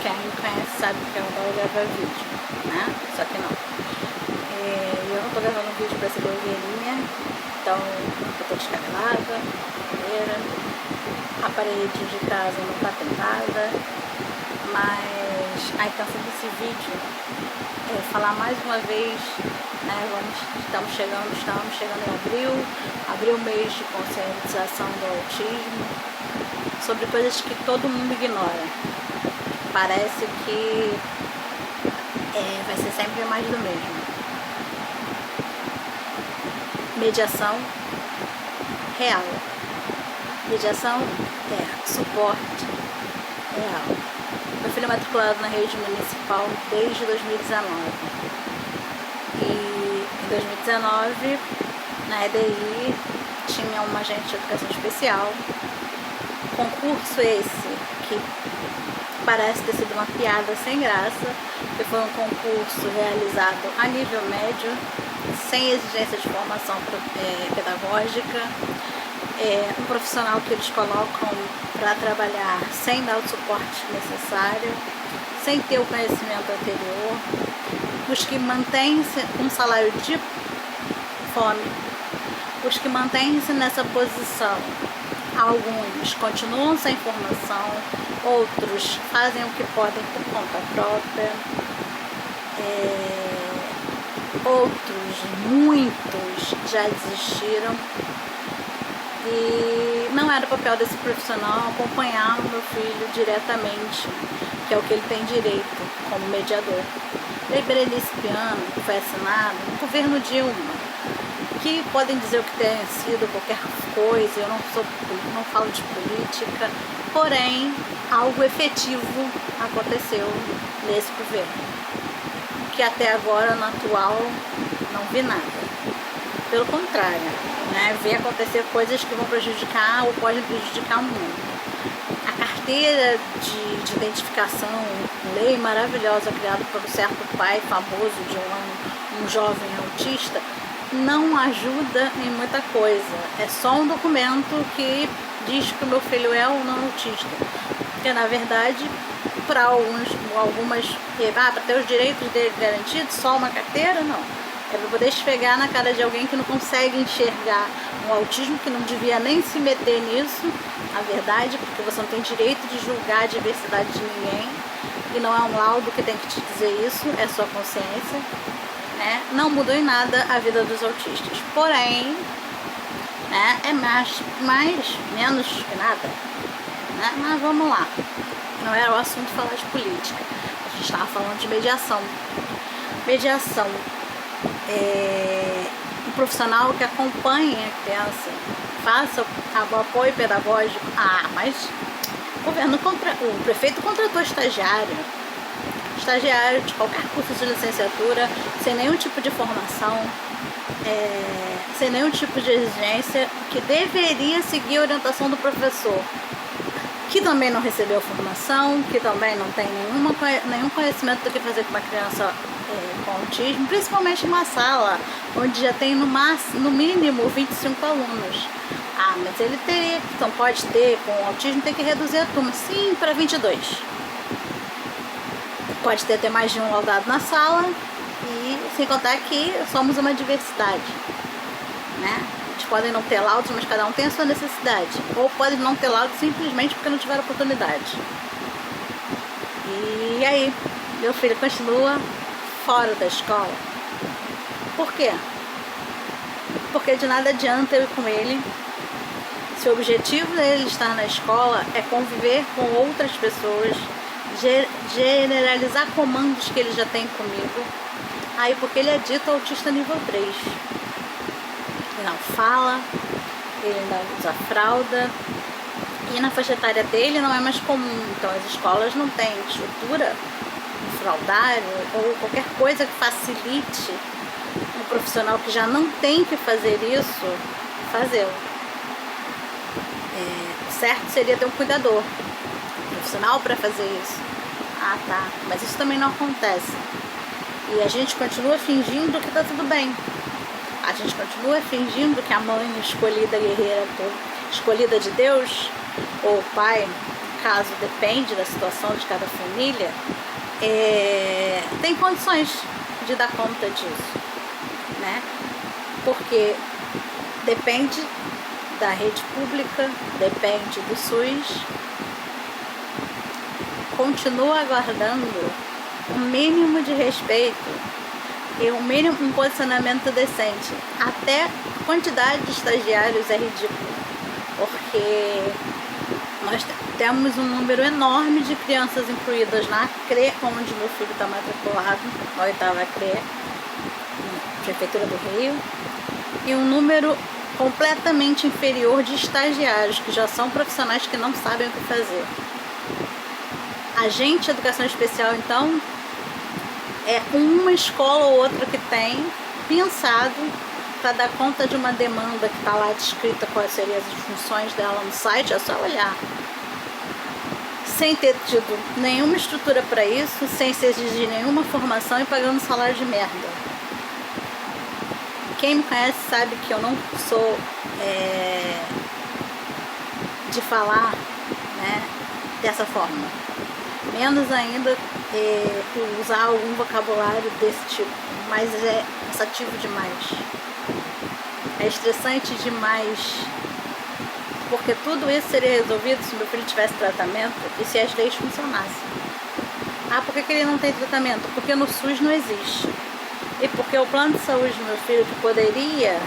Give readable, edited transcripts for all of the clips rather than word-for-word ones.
Quem me conhece sabe que eu adoro gravar vídeo, né? Só que não. Eu não tô gravando vídeo pra ser blogueirinha, então eu tô descabelada, a parede de casa não tá pintada, mas a intenção desse vídeo é falar mais uma vez, né? Estamos chegando em abril, mês de conscientização do autismo, sobre coisas que todo mundo ignora. Parece que vai ser sempre mais do mesmo. Mediação real. Mediação suporte real. Meu filho é matriculado na rede municipal desde 2019. E em 2019, na EDI, tinha uma agente de educação especial. Concurso esse que parece ter sido uma piada sem graça, que foi um concurso realizado a nível médio, sem exigência de formação pedagógica, um profissional que eles colocam para trabalhar sem dar o suporte necessário, sem ter o conhecimento anterior, os que mantêm-se um salário de fome, os que mantêm-se nessa posição. Alguns continuam sem formação, outros fazem o que podem por conta própria, outros, muitos, já desistiram. E não era o papel desse profissional acompanhar o meu filho diretamente, que é o que ele tem direito como mediador. Lei Berenice Piano, que foi assinada no governo Dilma, que podem dizer o que tenha sido qualquer coisa, eu não falo de política, porém algo efetivo aconteceu nesse governo, que até agora no atual não vi nada. Pelo contrário, né, vi acontecer coisas que vão prejudicar ou podem prejudicar muito. A carteira de identificação, lei maravilhosa criada por um certo pai famoso de um jovem autista, não ajuda em muita coisa. É só um documento que diz que o meu filho é ou não autista. Porque na verdade, para algumas, para ter os direitos dele garantidos, só uma carteira, não. É para poder esfregar na cara de alguém que não consegue enxergar um autismo, que não devia nem se meter nisso, na verdade, porque você não tem direito de julgar a diversidade de ninguém, e não é um laudo que tem que te dizer isso, é sua consciência. Né? Não mudou em nada a vida dos autistas, porém, né, é menos que nada, né? Mas vamos lá, não era o assunto falar de política, a gente estava falando de mediação. Mediação um profissional que acompanhe a criança, faça o apoio pedagógico. Mas o prefeito contratou estagiário de qualquer curso de licenciatura, sem nenhum tipo de formação, sem nenhum tipo de exigência, que deveria seguir a orientação do professor, que também não recebeu formação, que também não tem nenhum conhecimento do que fazer com uma criança com autismo, principalmente em uma sala onde já tem no mínimo 25 alunos. Mas ele teria, então pode ter, com autismo tem que reduzir a turma, sim, para 22. Pode ter até mais de um laudado na sala, e sem contar que somos uma diversidade, né? Eles podem não ter laudos, mas cada um tem a sua necessidade, ou podem não ter laudo simplesmente porque não tiveram oportunidade. E aí, meu filho continua fora da escola. Por quê? Porque de nada adianta eu ir com ele se o objetivo dele estar na escola é conviver com outras pessoas, generalizar comandos que ele já tem comigo. Aí porque ele é dito autista nível 3. Ele não fala, ele não usa fralda, e na faixa etária dele não é mais comum. Então as escolas não têm estrutura, um fraldário ou qualquer coisa que facilite um profissional que já não tem que fazer isso, fazê-lo. O certo seria ter um cuidador profissional para fazer isso. Mas isso também não acontece. E a gente continua fingindo que tá tudo bem. A gente continua fingindo que a mãe escolhida, guerreira, escolhida de Deus, ou o pai, no caso depende da situação de cada família, tem condições de dar conta disso, né? Porque depende da rede pública, depende do SUS, continua aguardando um mínimo de respeito e um posicionamento decente. Até a quantidade de estagiários é ridícula, porque nós temos um número enorme de crianças incluídas na CRE, onde meu filho está matriculado, na 8ª CRE, na Prefeitura do Rio, e um número completamente inferior de estagiários, que já são profissionais que não sabem o que fazer. Agente de educação especial, então, é uma escola ou outra que tem pensado para dar conta de uma demanda que está lá descrita quais seriam as funções dela no site. É só olhar, sem ter tido nenhuma estrutura para isso, sem se exigir nenhuma formação e pagando salário de merda. Quem me conhece sabe que eu não sou de falar, né, dessa forma, menos ainda usar algum vocabulário desse tipo, mas é cansativo demais, é estressante demais, porque tudo isso seria resolvido se meu filho tivesse tratamento e se as leis funcionassem. Ah, por que ele não tem tratamento? Porque no SUS não existe, e porque o plano de saúde do meu filho, que poderia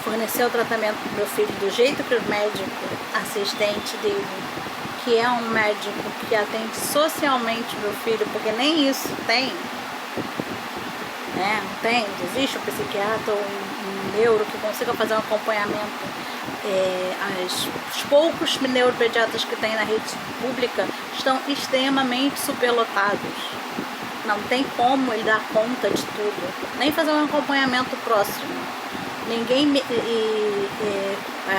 fornecer o tratamento do meu filho do jeito que o médico assistente dele, que é um médico que atende socialmente meu filho, porque nem isso tem, né? Não tem, existe um psiquiatra ou um neuro que consiga fazer um acompanhamento. Os poucos neuropediatras que tem na rede pública estão extremamente superlotados. Não tem como ele dar conta de tudo, nem fazer um acompanhamento próximo. Ninguém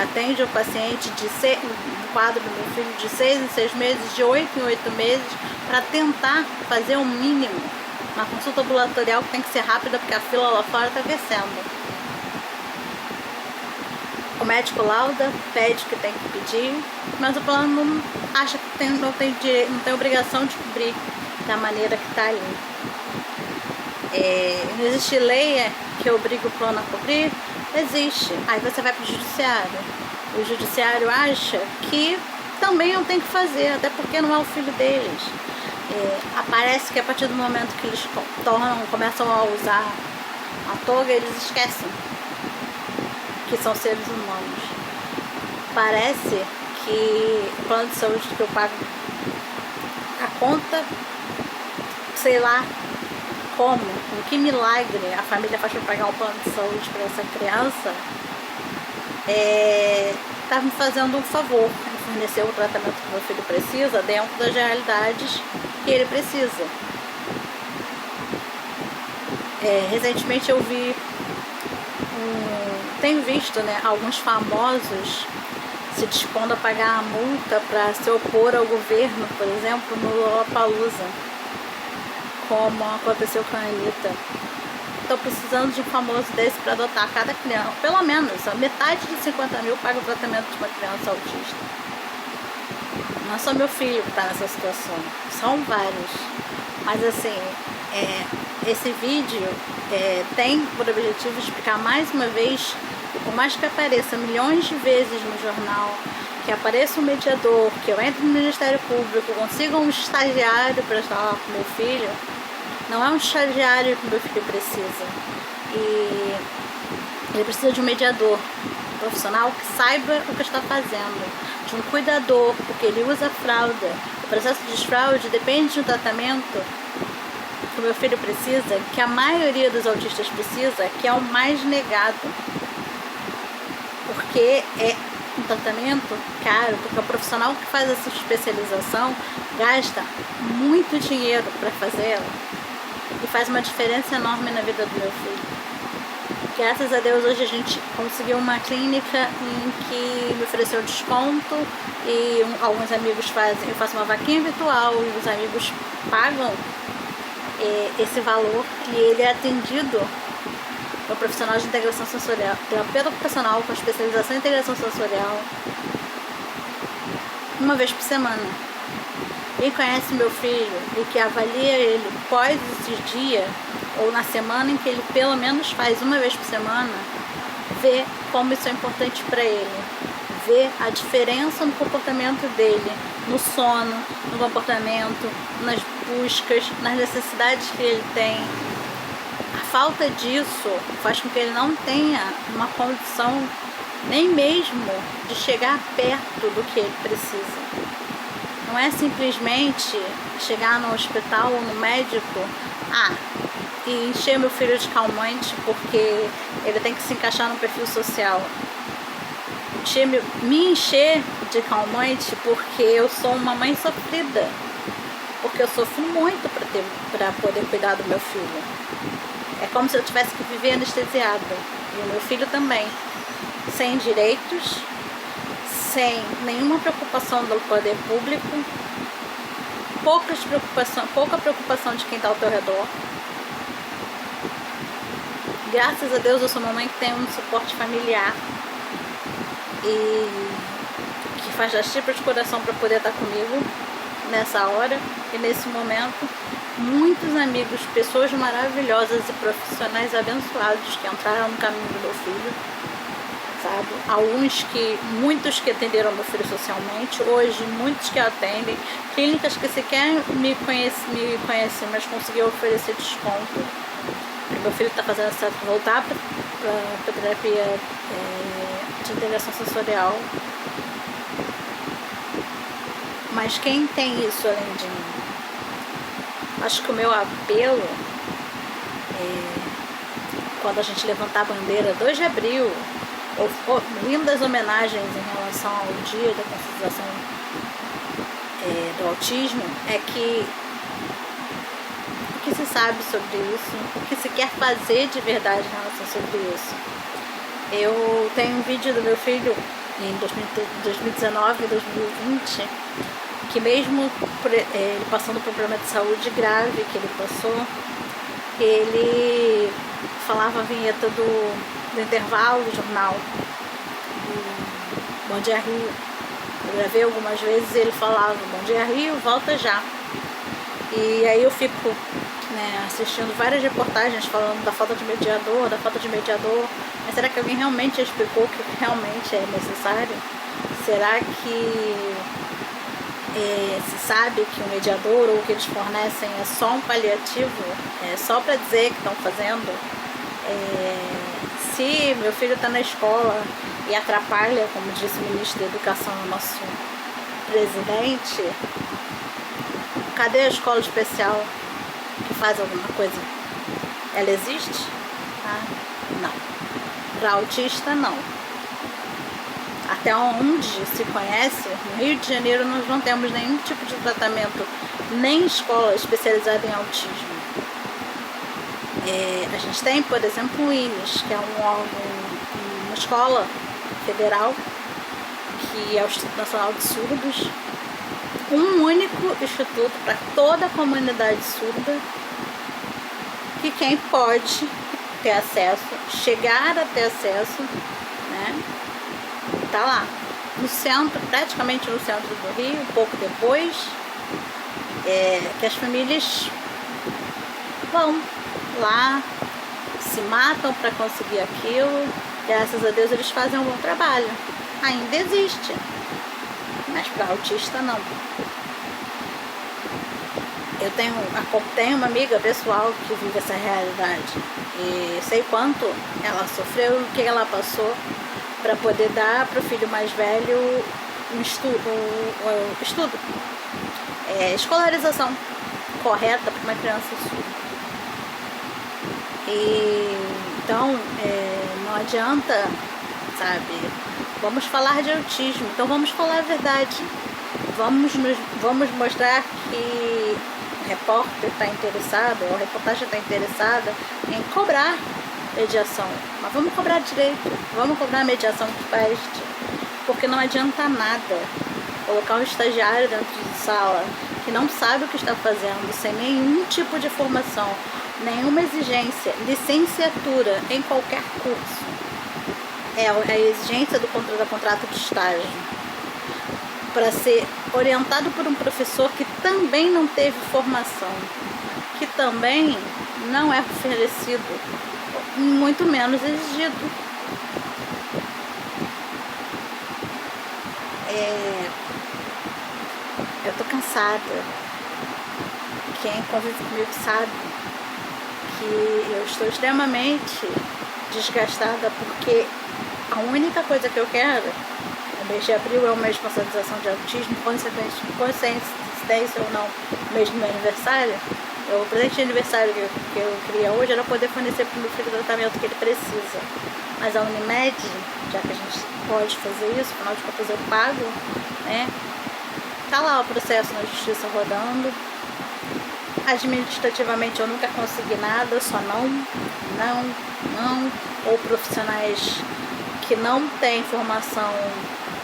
atende o paciente no quadro do meu filho de 6 em 6 meses, de 8 em 8 meses, para tentar fazer o mínimo. Uma consulta ambulatorial que tem que ser rápida, porque a fila lá fora está crescendo. O médico lauda, pede que tem que pedir, mas o plano acha que não tem obrigação de cobrir da maneira que está ali. Não existe lei que obriga o plano a cobrir? Existe. Aí você vai para o judiciário. O judiciário acha que também não tem que fazer, até porque não é o filho deles. Aparece que a partir do momento que eles começam a usar a toga, eles esquecem que são seres humanos. Parece que o plano de saúde que eu pago a conta, sei lá como, com que milagre a família faz para pagar um plano de saúde para essa criança, está me fazendo um favor em fornecer o tratamento que meu filho precisa dentro das realidades que ele precisa. Recentemente eu vi, tenho visto, né, alguns famosos se dispondo a pagar a multa para se opor ao governo, por exemplo, no Lollapalooza, como aconteceu com a Anitta. Estou precisando de um famoso desse para adotar cada criança. Pelo menos a metade de 50 mil paga o tratamento de uma criança autista. Não é só meu filho que está nessa situação, são vários. Mas assim, esse vídeo tem por objetivo explicar mais uma vez, por mais que apareça milhões de vezes no jornal, que apareça um mediador, que eu entre no Ministério Público, consiga um estagiário para estar lá com meu filho, não é um estagiário que meu filho precisa. E ele precisa de um mediador profissional que saiba o que está fazendo, de um cuidador, porque ele usa fralda. O processo de desfraude depende de um tratamento que o meu filho precisa, que a maioria dos autistas precisa, que é o mais negado, porque é um tratamento caro, porque o profissional que faz essa especialização gasta muito dinheiro para fazê-la e faz uma diferença enorme na vida do meu filho. Graças a Deus hoje a gente conseguiu uma clínica em que me ofereceu desconto e alguns amigos eu faço uma vaquinha virtual e os amigos pagam esse valor e ele é atendido pelo profissional de integração sensorial, terapeuta ocupacional com especialização em integração sensorial, uma vez por semana. Quem conhece meu filho e que avalia ele pós esse dia, ou na semana em que ele pelo menos faz uma vez por semana, vê como isso é importante para ele, vê a diferença no comportamento dele, no sono, no comportamento, nas buscas, nas necessidades que ele tem. A falta disso faz com que ele não tenha uma condição nem mesmo de chegar perto do que ele precisa. Não é simplesmente chegar no hospital ou no médico e encher meu filho de calmante porque ele tem que se encaixar no perfil social. Me encher de calmante porque eu sou uma mãe sofrida, porque eu sofro muito para poder cuidar do meu filho. É como se eu tivesse que viver anestesiada, e o meu filho também, sem direitos, sem nenhuma preocupação do poder público, pouca preocupação de quem está ao teu redor. Graças a Deus eu sou uma mãe que tem um suporte familiar e que faz das tripas de coração para poder estar comigo nessa hora e nesse momento. Muitos amigos, pessoas maravilhosas e profissionais abençoados que entraram no caminho do meu filho, sabe? Muitos que atenderam meu filho socialmente, hoje muitos que atendem, clínicas que sequer me conhecem, mas conseguiram oferecer desconto. Meu filho está fazendo voltar para terapia de integração sensorial. Mas quem tem isso além de mim? Acho que o meu apelo quando a gente levantar a bandeira 2 de abril, lindas homenagens em relação ao dia da conscientização do autismo, é que o que se sabe sobre isso, o que se quer fazer de verdade em relação sobre isso. Eu tenho um vídeo do meu filho em 2019 e 2020, que mesmo ele passando por um problema de saúde grave que ele passou, ele falava a vinheta do intervalo do jornal, do Bom Dia Rio. Eu gravei algumas vezes e ele falava: Bom Dia Rio, volta já. E aí eu fico assistindo várias reportagens falando da falta de mediador, mas será que alguém realmente explicou o que realmente é necessário? Será que se sabe que o mediador ou o que eles fornecem é só um paliativo, é só para dizer que estão fazendo? Se meu filho está na escola e atrapalha, como disse o ministro da Educação, nosso presidente, cadê a escola especial que faz alguma coisa? Ela existe? Não. Para autista, não. Até onde se conhece, no Rio de Janeiro nós não temos nenhum tipo de tratamento, nem escola especializada em autismo. A gente tem, por exemplo, o INES, que é um órgão, uma escola federal, que é o Instituto Nacional de Surdos, um único instituto para toda a comunidade surda, que quem pode ter acesso, chegar a ter acesso, tá lá, no centro, praticamente no centro do Rio, um pouco depois, que as famílias vão lá, se matam para conseguir aquilo. Graças a Deus eles fazem um bom trabalho. Ainda existe, mas para autista não. Eu tenho uma amiga pessoal que vive essa realidade e sei quanto ela sofreu, o que ela passou para poder dar para o filho mais velho um estudo, escolarização correta para uma criança surda. Então, não adianta, sabe? Vamos falar de autismo, então vamos falar a verdade. Vamos mostrar que o repórter está interessado, ou a reportagem está interessada em cobrar mediação. Mas vamos cobrar direito, vamos cobrar a mediação que preste. Porque não adianta nada colocar um estagiário dentro de sala que não sabe o que está fazendo, sem nenhum tipo de formação, nenhuma exigência, licenciatura em qualquer curso. É a exigência do contrato de estágio. para ser orientado por um professor que também não teve formação, que também não é oferecido, muito menos exigido. Eu tô cansada. Quem convive comigo sabe que eu estou extremamente desgastada, porque a única coisa que eu quero, o mês de abril é o mês de conscientização de autismo, consciência ou não, mês do meu aniversário. O presente de aniversário que eu queria hoje era poder fornecer para o meu filho o tratamento que ele precisa. Mas a Unimed, já que a gente pode fazer isso, afinal de contas eu pago, né? Tá lá o processo na justiça rodando. Administrativamente eu nunca consegui nada, só não, ou profissionais que não têm formação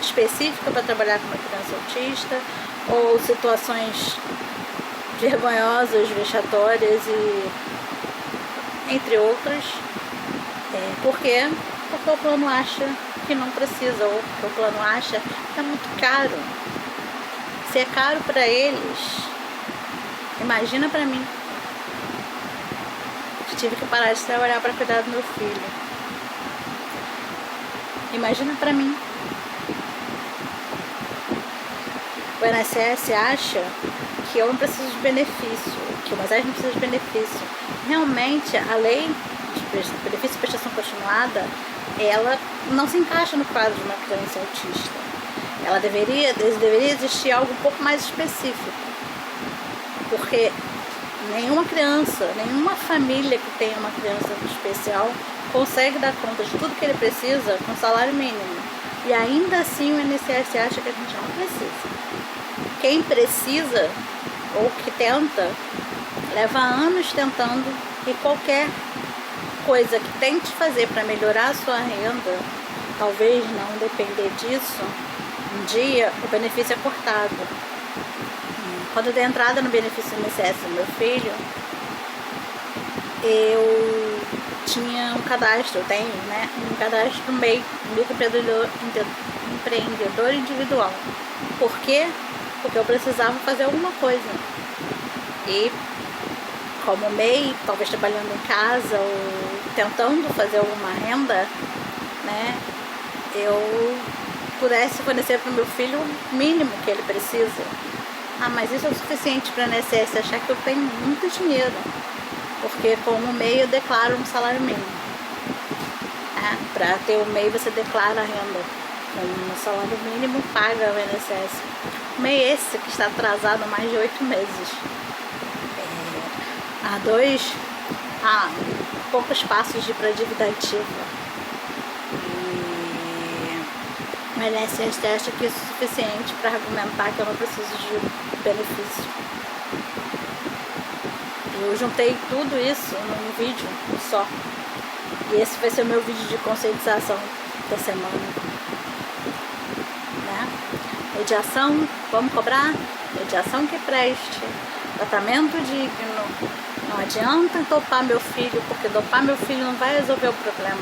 específica para trabalhar com uma criança autista, ou situações vergonhosas, vexatórias e entre outras. Por quê? Porque o plano acha que não precisa, ou porque o plano acha que é muito caro. Se é caro para eles, imagina para mim, que tive que parar de trabalhar para cuidar do meu filho. Imagina para mim. O INSS acha que eu não preciso de benefício, que o Moisés não precisa de benefício. Realmente, a lei de benefício e prestação continuada, ela não se encaixa no quadro de uma criança autista. Deveria existir algo um pouco mais específico, porque nenhuma criança, nenhuma família que tenha uma criança especial consegue dar conta de tudo que ele precisa com salário mínimo. E ainda assim o INSS acha que a gente não precisa. Quem precisa ou que tenta, leva anos tentando, e qualquer coisa que tente fazer para melhorar a sua renda, talvez não depender disso, um dia o benefício é cortado. Quando eu dei entrada no benefício do INSS do meu filho, eu tinha um cadastro, eu tenho, né, um cadastro no MEI, microempreendedor individual. Por quê? Porque eu precisava fazer alguma coisa. E como MEI, talvez trabalhando em casa ou tentando fazer alguma renda, né, eu pudesse fornecer para o meu filho o mínimo que ele precisa. Mas isso é o suficiente para a INSS achar que eu tenho muito dinheiro, porque como MEI eu declaro um salário mínimo. Para ter o MEI você declara a renda, com um salário mínimo paga o INSS. O MEI esse que está atrasado há mais de 8 meses. Há poucos passos de ir para a dívida ativa. O INSS acha que isso é suficiente para argumentar que eu não preciso de benefício. Eu juntei tudo isso num vídeo só. E esse vai ser o meu vídeo de conscientização da semana. Né? Mediação, vamos cobrar? Mediação que preste. Tratamento digno. Não adianta dopar meu filho, porque dopar meu filho não vai resolver o problema.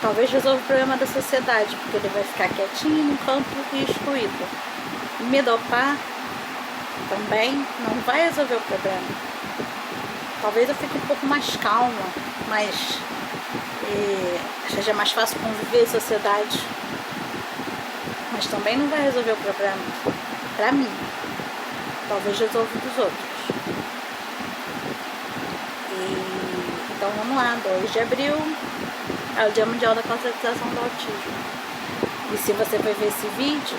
Talvez resolva o problema da sociedade, porque ele vai ficar quietinho no canto e excluído. Me dopar também não vai resolver o problema. Talvez eu fique um pouco mais calma, mas seja mais fácil conviver em sociedade. Mas também não vai resolver o problema. Pra mim. Talvez resolva dos outros. Então vamos lá, 2 de abril é o Dia Mundial da Conscientização do Autismo. E se você vai ver esse vídeo,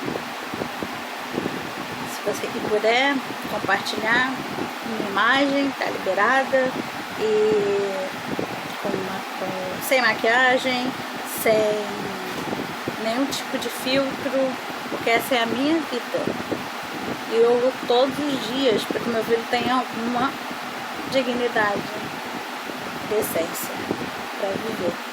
se você puder compartilhar uma imagem, tá liberada, e sem maquiagem, sem nenhum tipo de filtro, porque essa é a minha vida. E eu luto todos os dias para que meu filho tenha uma dignidade, decência para viver.